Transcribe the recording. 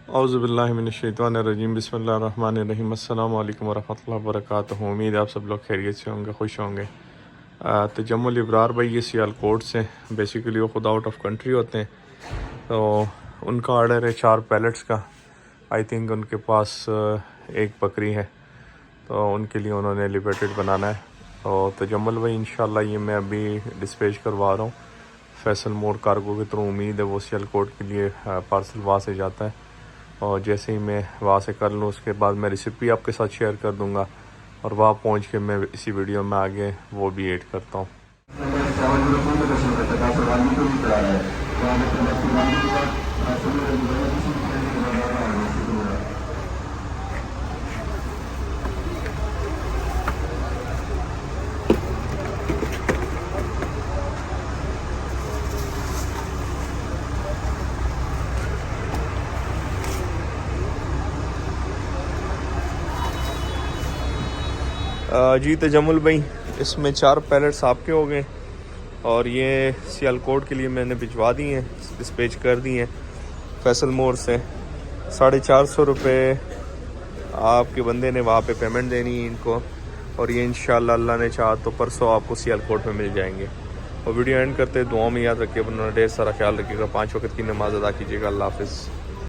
औज़ुबिल्लाहिमिनश्शैतानिर्रजीम बिस्मिल्लाहिर्रहमानिर्रहीम अस्सलामु अलैकुम वरहमतुल्लाहि वबरकातुहू। उम्मीद है आप सब लोग खैरियत से होंगे, खुश होंगे। तजम्मुल इब्रार भाई ये सियालकोट से, बेसिकली वो खुद आउट ऑफ कंट्री होते हैं। तो उनका ऑर्डर है 4 पैलेट्स का। आई थिंक उनके पास एक बकरी है, तो उनके लिए उन्होंने लिमिटेड बनाना है। तो तजम्मुल भाई इंशाल्लाह ये मैं अभी डिस्पैच करवा रहा हूँ फैसल मोड कार्गो के थ्रू। उम्मीद है वो सियालकोट के लिए पार्सल वहाँ से जाता है, और जैसे ही मैं वहाँ से कर लूँ उसके बाद मैं रेसिपी आपके साथ शेयर कर दूँगा, और वहाँ पहुँच के मैं इसी वीडियो में आगे वो भी ऐड करता हूँ। जी तजम्मुल भाई, इसमें 4 पैलेट्स आपके हो गए, और ये सियालकोट के लिए मैंने भिजवा दी हैं, डिस्पैच कर दी हैं फैसल मोड़ से। 450 रुपये आपके बंदे ने वहाँ पे पेमेंट देनी है इनको, और ये इंशाल्लाह अल्लाह ने चाहा तो परसों आपको सियालकोट में मिल जाएंगे। और वीडियो एंड करते दुआ में याद रखिए, अपना ढेर सारा ख्याल रखिएगा, 5 वक्त की नमाज़ अदा कीजिएगा। अल्लाह हाफ़िज़।